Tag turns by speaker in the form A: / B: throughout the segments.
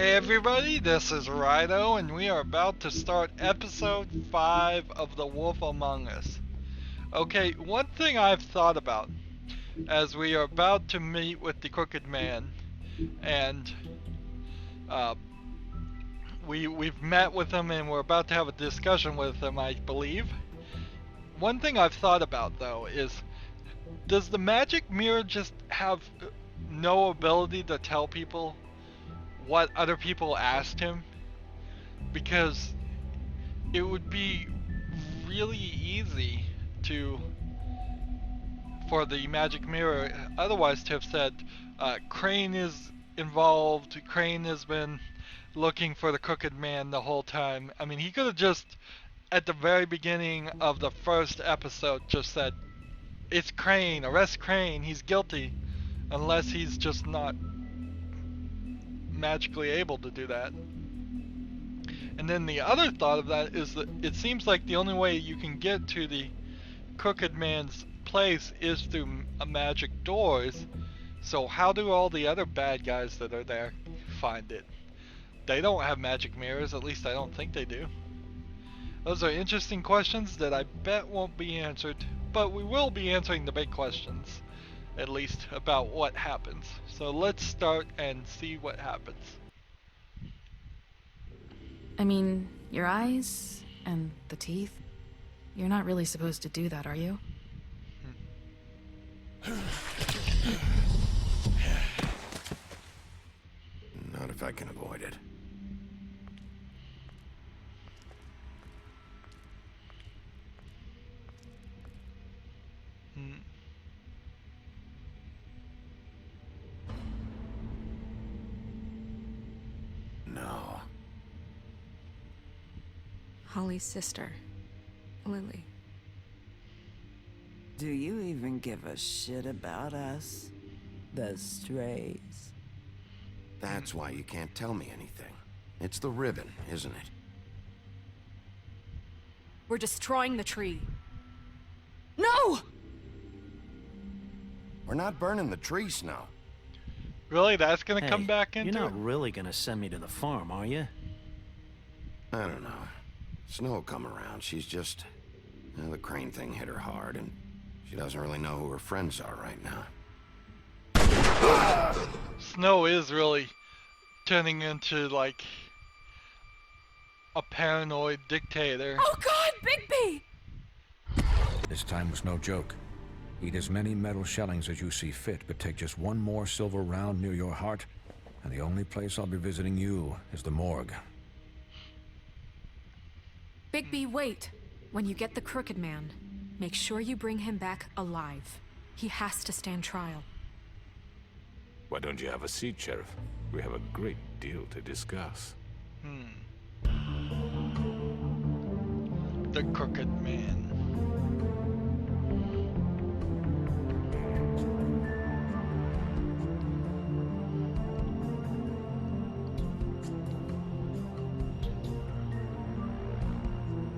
A: Hey everybody, this is Rydo, and we are about to start episode 5 of The Wolf Among Us. Okay, one thing I've thought about as we are about to meet with the Crooked Man, and uh, we've met with him and we're about to have a discussion with him, I believe. One thing I've thought about though is, does the magic mirror just have no ability to tell people what other people asked him? Because it would be really easy for the magic mirror otherwise to have said Crane is involved, Crane has been looking for the Crooked Man the whole time. I mean, he could have just at the very beginning of the first episode just said, it's Crane, arrest Crane, he's guilty, unless he's just not magically able to do that. And then the other thought of that is that it seems like the only way you can get to the Crooked Man's place is through magic doors. So how do all the other bad guys that are there find it? They don't have magic mirrors, at least I don't think they do. Those are interesting questions that I bet won't be answered, but we will be answering the big questions, at least about what happens. So let's start and see what happens.
B: I mean, your eyes and the teeth. You're not really supposed to do that, are you?
C: Not if I can avoid it. No.
D: Holly's sister, Lily.
E: Do you even give a shit about us? The strays.
C: That's why you can't tell me anything. It's the ribbon, isn't it?
D: We're destroying the tree. No!
C: We're not burning the tree, Snow.
A: Really? That's gonna come back into
F: You're
A: it?
F: not really gonna send me to the farm, are you?
C: I don't know. Snow will come around. She's just... the Crane thing hit her hard, and she doesn't really know who her friends are right now.
A: Snow is really turning into, like, a paranoid dictator.
D: Oh God, Bigby!
G: This time was no joke. Eat as many metal shellings as you see fit, but take just one more silver round near your heart, and the only place I'll be visiting you is the morgue.
D: Bigby, wait. When you get the Crooked Man, make sure you bring him back alive. He has to stand trial.
H: Why don't you have a seat, Sheriff? We have a great deal to discuss.
A: The Crooked Man.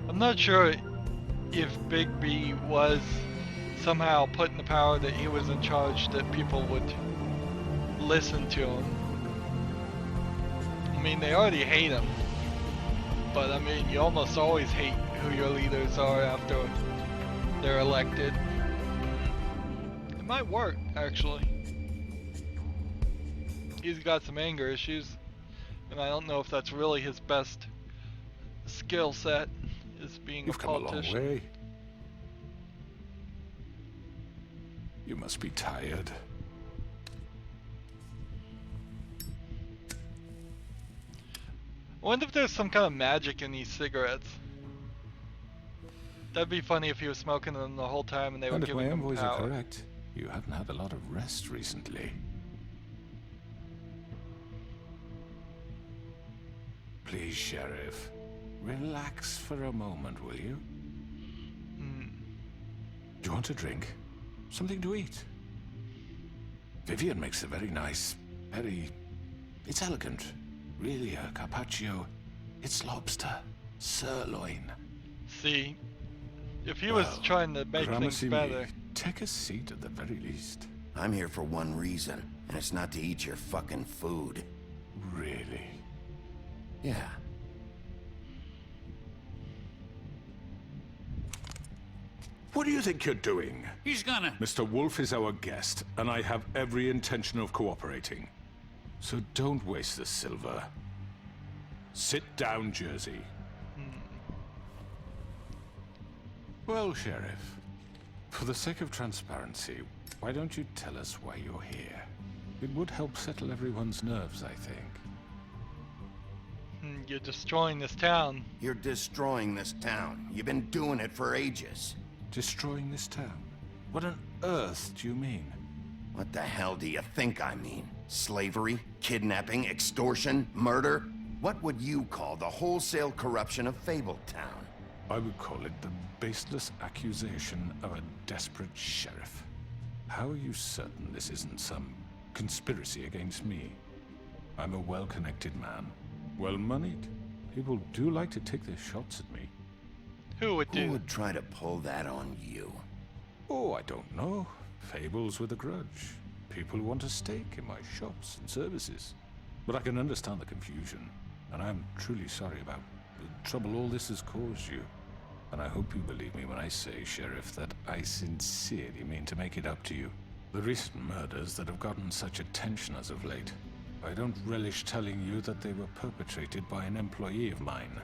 A: I'm not sure if Bigby was somehow put in the power that he was in charge, that people would listen to him. I mean, they already hate him, but I mean, you almost always hate who your leaders are after they're elected. It might work, actually. He's got some anger issues, and I don't know if that's really his best skill set, is being
H: You've
A: a
H: come a long
A: politician.
H: way. You must be tired.
A: I wonder if there's some kind of magic in these cigarettes. That'd be funny if he was smoking them the whole time and they were
H: And if my
A: giving him
H: envoys are
A: power.
H: correct, you haven't had a lot of rest recently. Please, Sheriff, relax for a moment, will you? Do you want a drink? Something to eat? Vivian makes a very nice, it's elegant. Really, a carpaccio. It's lobster, sirloin.
A: See, if he was trying to make things
H: Gramercy
A: better.
H: me. Take a seat at the very least.
C: I'm here for one reason, and it's not to eat your fucking food.
H: Really?
C: Yeah.
H: What do you think you're doing?
I: He's gonna...
H: Mr. Wolf is our guest, and I have every intention of cooperating. So don't waste the silver. Sit down, Jersey. Well, Sheriff, for the sake of transparency, why don't you tell us why you're here? It would help settle everyone's nerves, I think.
A: You're destroying this town.
C: You're destroying this town. You've been doing it for ages.
H: Destroying this town? What on earth do you mean?
C: What the hell do you think I mean? Slavery, kidnapping, extortion, murder? What would you call the wholesale corruption of Fabletown?
H: I would call it the baseless accusation of a desperate sheriff. How are you certain this isn't some conspiracy against me? I'm a well-connected man, well-moneyed. People do like to take their shots at me.
A: Who would do?
C: Who would try to pull that on you?
H: Oh, I don't know. Fables with a grudge. People who want a stake in my shops and services. But I can understand the confusion, and I'm truly sorry about the trouble all this has caused you. And I hope you believe me when I say, Sheriff, that I sincerely mean to make it up to you. The recent murders that have gotten such attention as of late, I don't relish telling you that they were perpetrated by an employee of mine.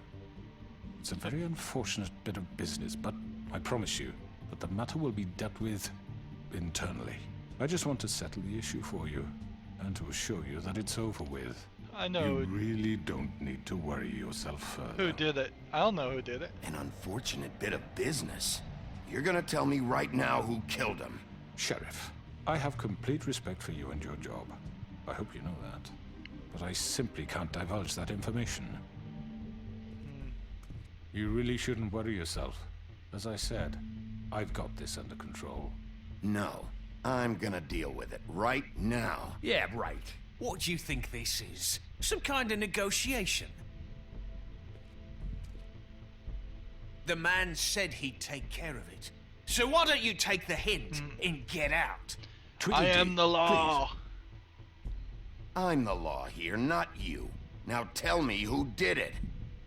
H: It's a very unfortunate bit of business, but I promise you that the matter will be dealt with internally. I just want to settle the issue for you, and to assure you that it's over with.
A: I know.
H: You really don't need to worry yourself further.
A: Who did it? I don't know who did it.
C: An unfortunate bit of business. You're gonna tell me right now who killed him.
H: Sheriff, I have complete respect for you and your job. I hope you know that. But I simply can't divulge that information. You really shouldn't worry yourself. As I said, I've got this under control.
C: No, I'm gonna deal with it right now.
I: Yeah, right. What do you think this is? Some kind of negotiation? The man said he'd take care of it. So why don't you take the hint and get out?
A: I am the law.
C: I'm the law here, not you. Now tell me who did it.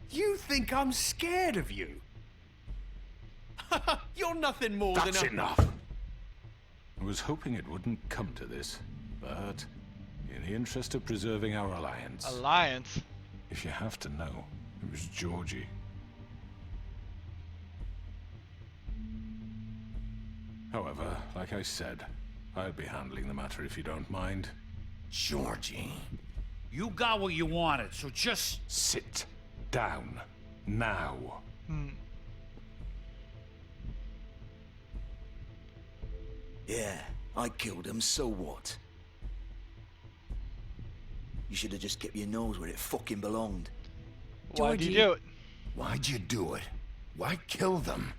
I: You think I'm scared of you? You're nothing more
H: That's
I: than a...
H: enough! I was hoping it wouldn't come to this, but in the interest of preserving our alliance...
A: Alliance?
H: If you have to know, it was Georgie. However, like I said, I'll be handling the matter if you don't mind.
C: Georgie.
I: You got what you wanted, so just...
H: Sit down. Now.
J: Yeah, I killed him, so what? You should have just kept your nose where it fucking belonged.
A: Why'd you do it?
C: Why'd you do it? Why kill them?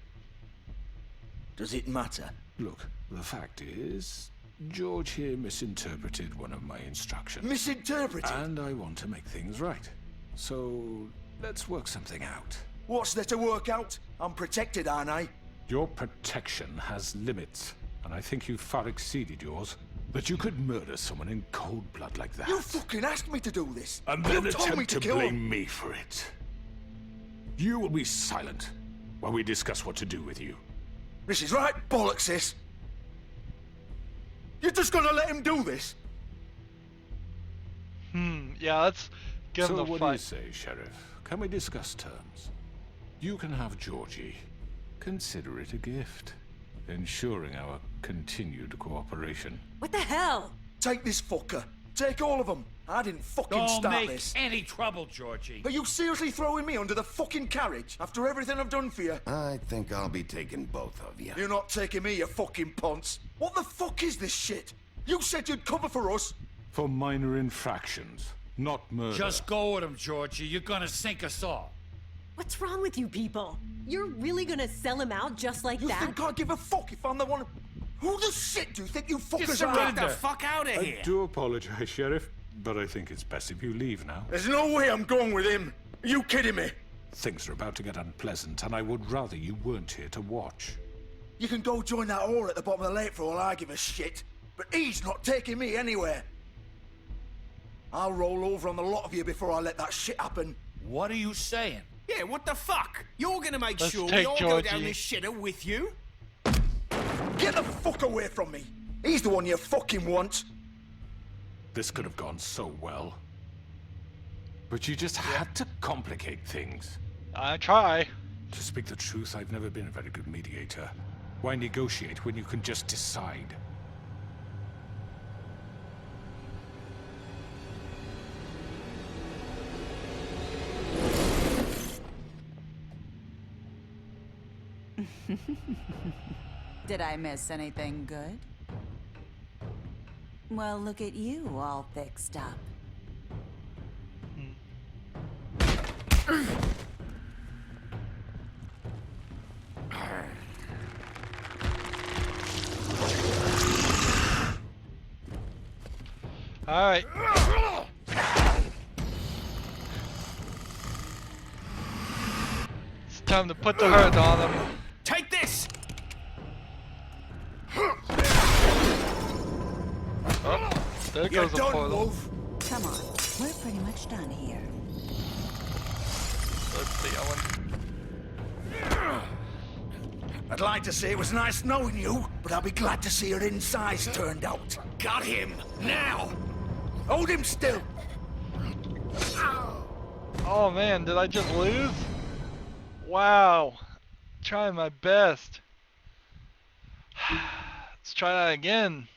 J: Does it matter?
H: Look, the fact is, George here misinterpreted one of my instructions.
J: Misinterpreted?
H: And I want to make things right. So, let's work something out.
J: What's there to work out? I'm protected, aren't I?
H: Your protection has limits, and I think you've far exceeded yours. But you could murder someone in cold blood like that.
J: You fucking asked me to do this.
H: And
J: You
H: then
J: told me
H: attempt
J: to
H: to
J: kill
H: blame
J: him.
H: me for it. You will be silent while we discuss what to do with you.
J: This is right bollocks, sis. You're just gonna let him do this?
A: Yeah, let's give him
H: So
A: the
H: what do you
A: fight.
H: say, Sheriff? Can we discuss terms? You can have Georgie. Consider it a gift, ensuring our continued cooperation.
K: What the hell?
J: Take this fucker. Take all of them. I didn't fucking
I: Don't
J: start
I: make
J: this.
I: any trouble, Georgie.
J: Are you seriously throwing me under the fucking carriage after everything I've done for you?
C: I think I'll be taking both of you.
J: You're not taking me, you fucking ponce. What the fuck is this shit? You said you'd cover for us.
H: For minor infractions, not murder.
I: Just go with him, Georgie. You're gonna sink us all.
K: What's wrong with you people? You're really gonna sell him out just like
J: You
K: that?
J: think I give a fuck if I'm the one? Who the shit do you think you fuckers are?
I: Get the fuck out of
H: I
I: here.
H: do apologize, Sheriff, but I think it's best if you leave now.
J: There's no way I'm going with him. Are you kidding me?
H: Things are about to get unpleasant, and I would rather you weren't here to watch.
J: You can go join that whore at the bottom of the lake for all I give a shit. But he's not taking me anywhere. I'll roll over on the lot of you before I let that shit happen. What are you saying?
I: Yeah, what the fuck? You're gonna make
A: Let's
I: sure we
A: take
I: all go down
A: Georgie.
I: this shitter with you?
J: Get the fuck away from me! He's the one you fucking want!
H: This could have gone so well. But you just had to complicate things.
A: I try.
H: To speak the truth, I've never been a very good mediator. Why negotiate when you can just decide?
E: Did I miss anything good? Well, look at you, all fixed up.
A: Alright. It's time to put the hurt on him.
I: Take this!
A: Oh, there
J: You're
A: goes a
J: done,
A: portal.
J: Wolf!
E: Come on, we're pretty much done here.
A: Let's see, I want...
J: I'd like to say it was nice knowing you, but I'll be glad to see your insides turned out.
I: Got him! Now!
J: Hold him still!
A: Oh man, did I just lose? Wow. Trying my best. Let's try that again.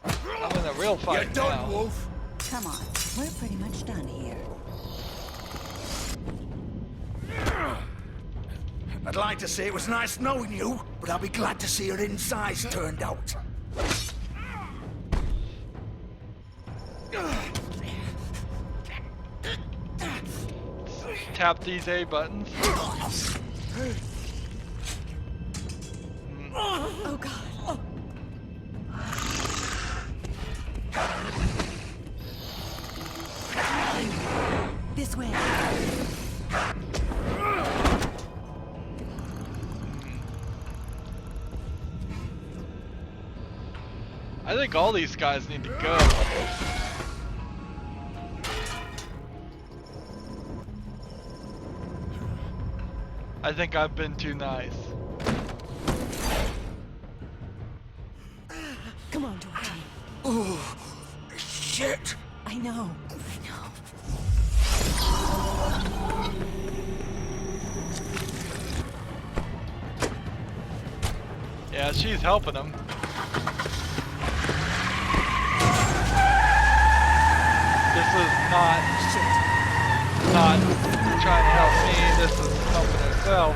A: I'm in a real fight
J: You're done,
A: now.
J: Wolf!
E: Come on, we're pretty much done here.
J: I'd like to say it was nice knowing you, but I'll be glad to see your insides turned out.
A: Tap these A buttons.
K: Oh god. Oh. This way.
A: I think all these guys need to go. I think I've been too nice.
K: Come on, Georgie.
J: Oh, shit!
K: I know.
A: Yeah, she's helping him. This is not trying to help me, this is helping herself.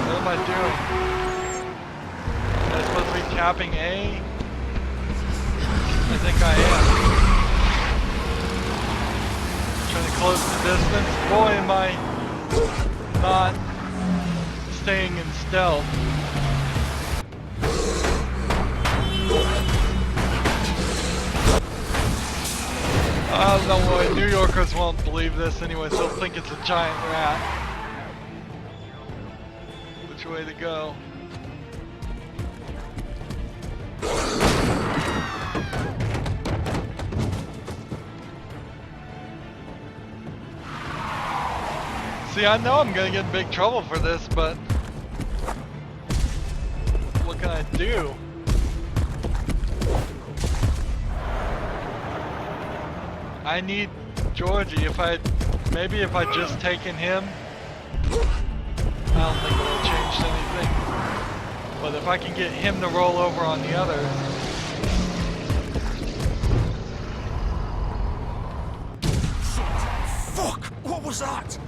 A: What am I doing? Am I supposed to be tapping A? I think I am. Trying to close the distance. Boy, am I not staying in stealth. Oh, don't worry, New Yorkers won't believe this anyway, they'll think it's a giant rat. Which way to go? See, I know I'm gonna get in big trouble for this, but what can I do? I need Georgie. Maybe if I just taken him, I don't think it would have changed anything. But if I can get him to roll over on the others.
J: Fuck! What was that?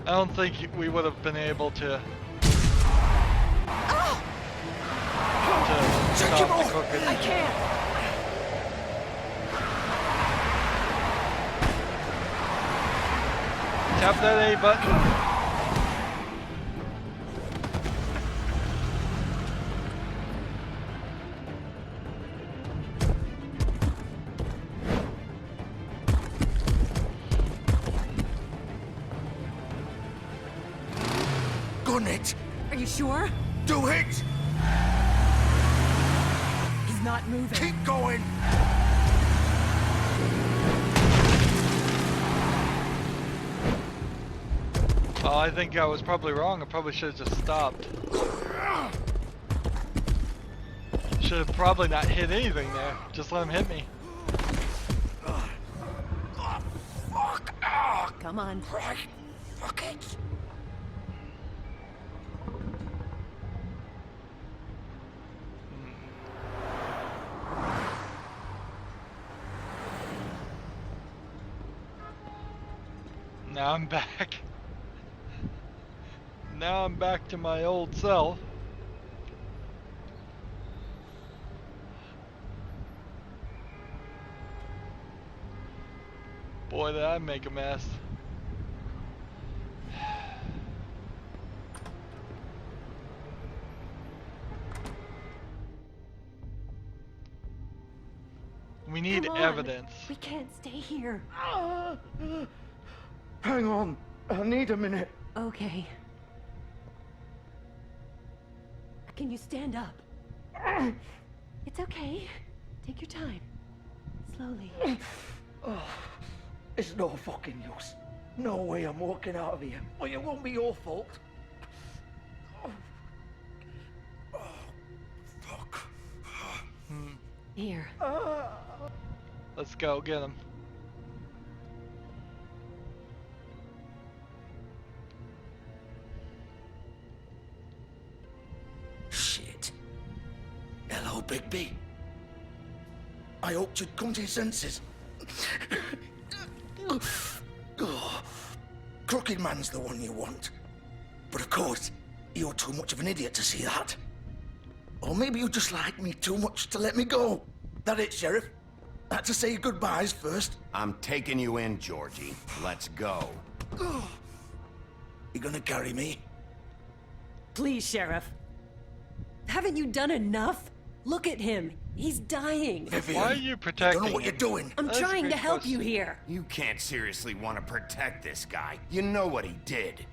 A: I don't think we would have been able to stop the crooked.
K: I can't.
A: Tap that A button.
J: Gun it!
K: Are you sure?
J: Do it!
K: He's not moving.
J: Keep going!
A: Oh, I think I was probably wrong. I probably should have just stopped. Should have probably not hit anything there. Just let him hit me.
J: Fuck!
K: Come on.
J: Right. Fuck it!
A: Now I'm back. Now I'm back to my old self. Boy, did I make a mess. We need
K: Come on.
A: evidence.
K: We can't stay here.
J: Hang on. I need a minute.
K: Okay. Can you stand up? It's okay. Take your time. Slowly.
J: It's no fucking use. No way I'm walking out of here. Well, it won't be your fault. Fuck.
K: Here.
A: Let's go get him.
J: Shit. Hello, Bigby. I hoped you'd come to your senses. Crooked Man's the one you want. But of course, you're too much of an idiot to see that. Or maybe you just like me too much to let me go. That it, Sheriff? Had to say your goodbyes first.
C: I'm taking you in, Georgie. Let's go.
J: You gonna carry me?
K: Please, Sheriff. Haven't you done enough? Look at him. He's dying.
J: Vivian,
A: Why are you protecting
J: don't know what
A: him?
J: you're doing.
K: I'm
A: That's a
K: trying to
A: great
K: help you
A: question.
K: here.
C: You can't seriously want to protect this guy. You know what he did.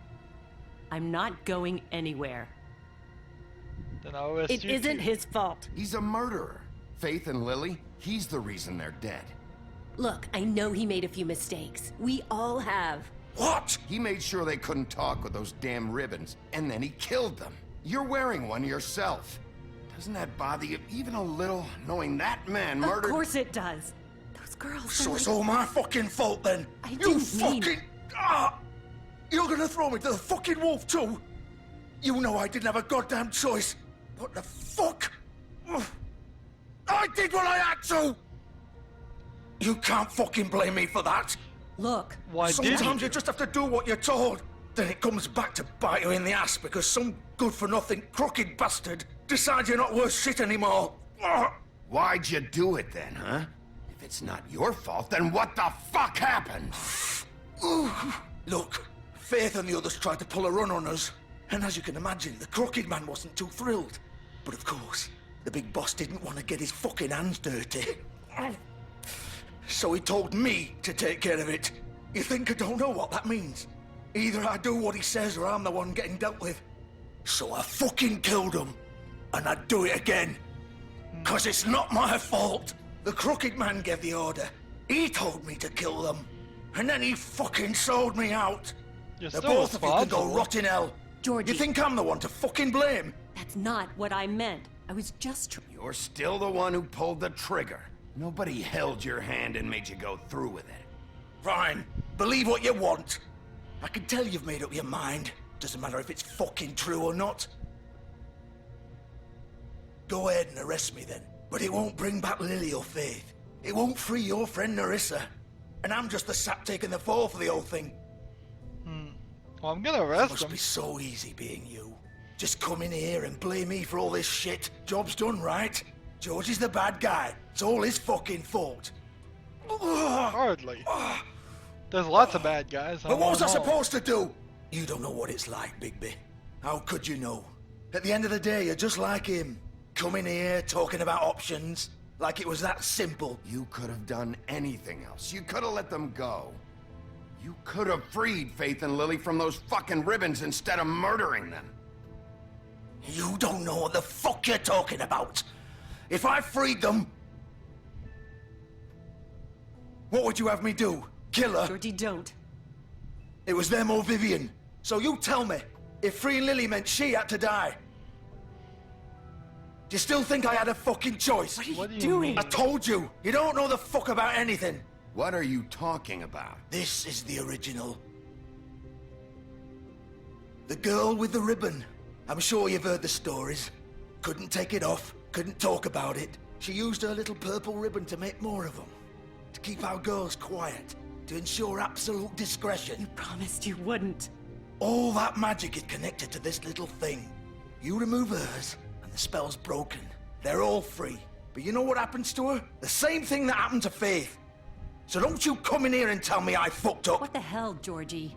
K: I'm not going anywhere.
A: Then I'll arrest
K: It
A: you
K: isn't
A: too.
K: his fault.
C: He's a murderer. Faith and Lily, he's the reason they're dead.
K: Look, I know he made a few mistakes. We all have.
J: What?
C: He made sure they couldn't talk with those damn ribbons, and then he killed them. You're wearing one yourself. Doesn't that bother you even a little, knowing that man murdered...
K: Of course it does. Those girls
J: So
K: were
J: it's
K: like...
J: all my fucking fault then?
K: I
J: You
K: didn't mean-
J: fucking... You're gonna throw me to the fucking wolf too? You know I didn't have a goddamn choice. What the fuck? I did what I had to! You can't fucking blame me for that.
K: Look,
A: Why did
J: Sometimes
A: you?
J: you just have to do what you're told. Then it comes back to bite you in the ass because some good-for-nothing crooked bastard decides you're not worth shit anymore.
C: Why'd you do it then, huh? If it's not your fault, then what the fuck happened?
J: Look, Faith and the others tried to pull a run on us. And as you can imagine, the Crooked Man wasn't too thrilled. But of course, the big boss didn't want to get his fucking hands dirty. So he told me to take care of it. You think I don't know what that means? Either I do what he says or I'm the one getting dealt with. So I fucking killed him. And I'd do it again. 'Cause it's not my fault. The Crooked Man gave the order. He told me to kill them. And then he fucking sold me out.
A: You're
J: The
A: still
J: both of you can go
A: responsible.
J: rot in hell.
K: Georgie.
J: You think I'm the one to fucking blame?
K: that's not what I meant. I was just...
C: You're still the one who pulled the trigger. Nobody held your hand and made you go through with it.
J: Fine. Believe what you want. I can tell you've made up your mind. Doesn't matter if it's fucking true or not. Go ahead and arrest me then. But it won't bring back Lily or Faith. It won't free your friend Narissa. And I'm just the sap taking the fall for the whole thing.
A: Well, I'm gonna
J: It
A: arrest
J: must
A: him.
J: be so easy being you. Just come in here and blame me for all this shit. Job's done, right? George is the bad guy. It's all his fucking fault.
A: Hardly. There's lots of bad guys.
J: But what was I
A: want 'em all.
J: supposed to do? You don't know what it's like, Bigby. How could you know? At the end of the day, you're just like him. Coming here, talking about options, like it was that simple.
C: You could have done anything else. You could have let them go. You could have freed Faith and Lily from those fucking ribbons instead of murdering them.
J: You don't know what the fuck you're talking about. If I freed them... What would you have me do? Kill her?
K: Georgie, don't.
J: It was them or Vivian. So you tell me, if freeing Lily meant she had to die, do you still think I had a fucking choice?
K: What are you doing?
J: I told you, you don't know the fuck about anything.
C: What are you talking about?
J: This is the original. The girl with the ribbon. I'm sure you've heard the stories. Couldn't take it off, couldn't talk about it. She used her little purple ribbon to make more of them. To keep our girls quiet. To ensure absolute discretion.
K: You promised you wouldn't.
J: All that magic is connected to this little thing. You remove hers, and the spell's broken. They're all free. But you know what happens to her? The same thing that happened to Faith. So don't you come in here and tell me I fucked up.
K: What the hell, Georgie?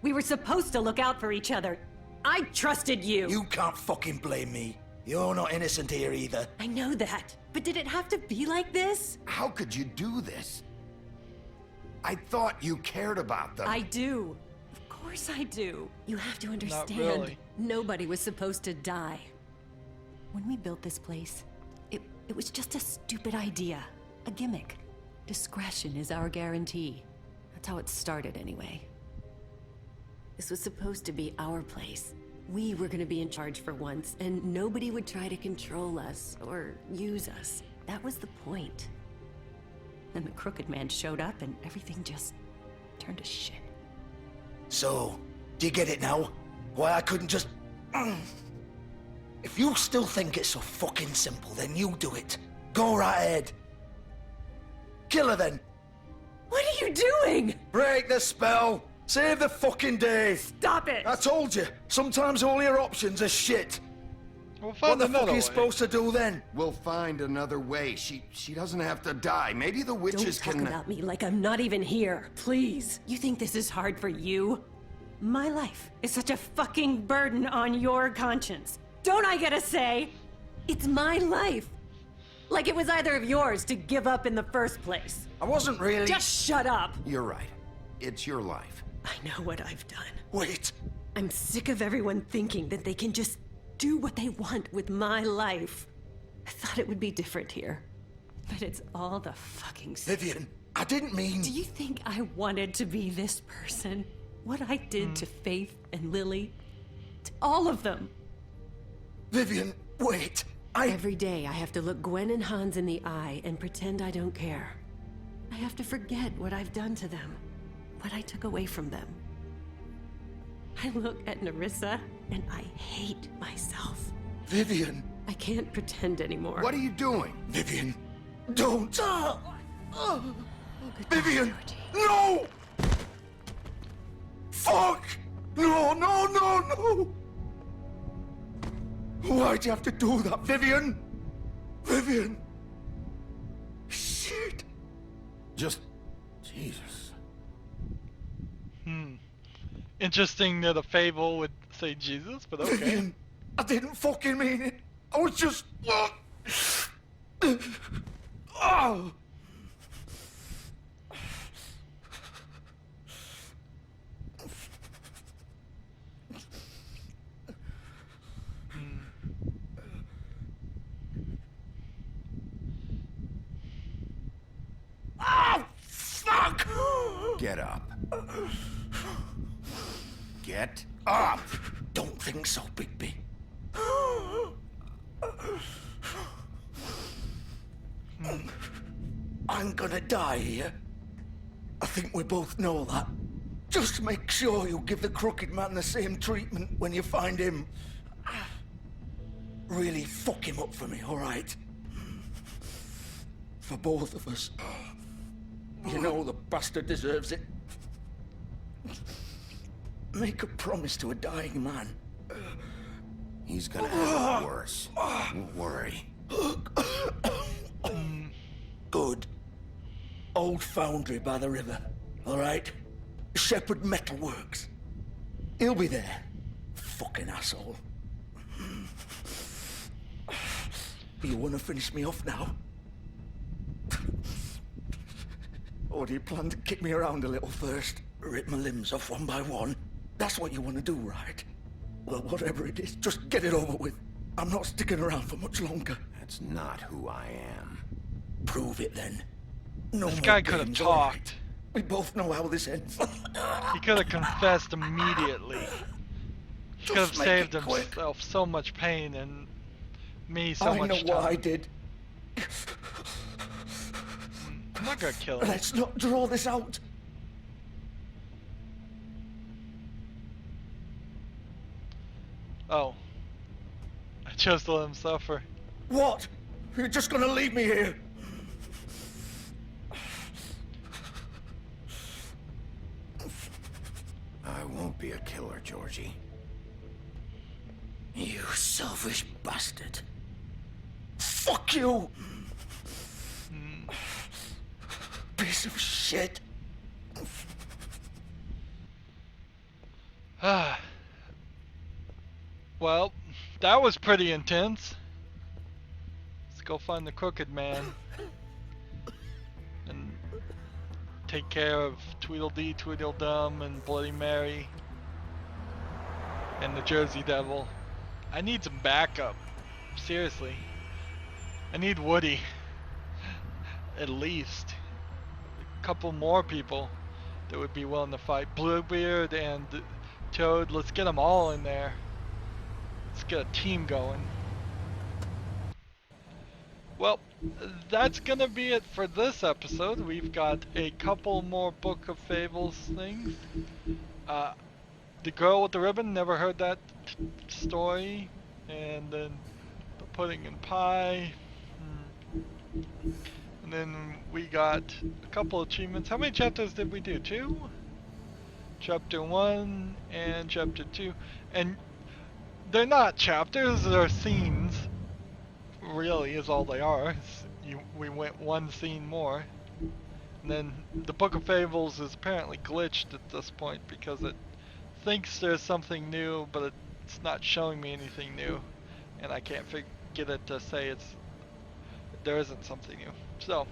K: We were supposed to look out for each other. I trusted you.
J: You can't fucking blame me. You're not innocent here either.
K: I know that. But did it have to be like this?
C: How could you do this? I thought you cared about them.
K: I do. Of course I do. You have to understand.
A: really.
K: Nobody was supposed to die. When we built this place, it was just a stupid idea. A gimmick. Discretion is our guarantee. That's how it started anyway. This was supposed to be our place. We were gonna be in charge for once, and nobody would try to control us or use us. That was the point. Then the Crooked Man showed up and everything just turned to shit.
J: So, do you get it now? Why I couldn't just... If you still think it's so fucking simple, then you do it. Go right ahead. Kill her then.
K: What are you doing?
J: Break the spell. Save the fucking day.
K: Stop it!
J: I told you, sometimes all your options are shit.
A: We'll
J: What
A: find
J: the fuck
A: another
J: are you
A: way.
J: supposed to do then?
C: We'll find another way. She doesn't have to die. Maybe the witches
K: Don't talk
C: can...
K: about me like I'm not even here, please. You think this is hard for you? My life is such a fucking burden on your conscience. Don't I get a say? It's my life. Like it was either of yours to give up in the first place.
J: I wasn't really...
K: Just shut up.
C: You're right. It's your life.
K: I know what I've done.
J: Wait.
K: I'm sick of everyone thinking that they can just do what they want with my life. I thought it would be different here. But it's all the fucking same.
J: Vivian, I didn't mean...
K: Do you think I wanted to be this person? What I did to Faith and Lily? To all of them.
J: Vivian, wait.
K: Every day I have to look Gwen and Hans in the eye and pretend I don't care. I have to forget what I've done to them. What I took away from them. I look at Nerissa and I hate myself.
J: Vivian.
K: I can't pretend anymore.
C: What are you doing?
J: Vivian, don't. Vivian,
K: Georgie.
J: no! Fuck! No, no, no, no! Why'd you have to do that, Vivian? Vivian! Shit!
C: Just... Jesus.
A: Interesting that a fable would say Jesus, but okay.
J: Vivian, I didn't fucking mean it. I was just... Oh! Oh, fuck!
C: Get up. Get up!
J: Don't think so, Bigby. I'm gonna die here. I think we both know that. Just make sure you give the Crooked Man the same treatment when you find him. Really fuck him up for me, alright? For both of us. You know the bastard deserves it. Make a promise to a dying man.
C: He's gonna have it worse. Don't worry.
J: Good. Old foundry by the river, all right? Shepherd Metalworks. He'll be there. Fucking asshole. You want to finish me off now? Or do you plan to kick me around a little first? Rip my limbs off one by one? That's what you want to do, right? Well, whatever it is, just get it over with. I'm not sticking around for much longer.
C: That's not who I am.
J: Prove it then. No
A: This
J: more
A: guy could have
J: games, all right?
A: talked.
J: We both know how this ends.
A: He could have confessed immediately. He could have
J: Just make
A: saved
J: it quick.
A: himself so much pain and me so
J: I
A: much
J: know
A: time.
J: what I did.
A: I'm not gonna kill him.
J: Let's not draw this out.
A: Oh. I chose to let him suffer.
J: What? You're just gonna leave me here?
C: I won't be a killer, Georgie.
J: You selfish bastard. Fuck you! Piece of shit.
A: Well, that was pretty intense. Let's go find the crooked man. And take care of Tweedledee, Tweedledum, and Bloody Mary. And the Jersey Devil. I need some backup. Seriously. I need Woody. At least. A couple more people that would be willing to fight. Bluebeard and Toad. Let's get them all in there. Let's get a team going. Well, that's gonna be it for this episode. We've got a couple more Book of Fables things. The Girl with the Ribbon, never heard that story. And then the Pudding and Pie. And then we got a couple achievements. How many chapters did we do? 2? Chapter 1 and Chapter 2. And they're not chapters, they're scenes. Really, is all they are. We went one scene more. And then the Book of Fables is apparently glitched at this point because it thinks there's something new, but it's not showing me anything new. And I can't get it to say there isn't something new. So,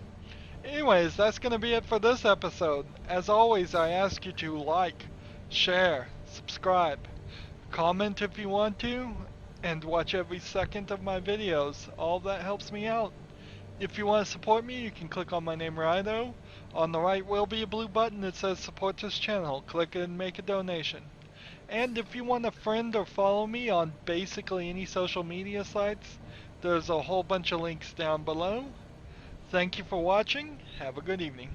A: anyways, that's going to be it for this episode. As always, I ask you to like, share, subscribe, comment if you want to, and watch every second of my videos. All that helps me out. If you want to support me, you can click on my name, Rydo. On the right will be a blue button that says support this channel. Click it and make a donation. And if you want to friend or follow me on basically any social media sites, there's a whole bunch of links down below. Thank you for watching. Have a good evening.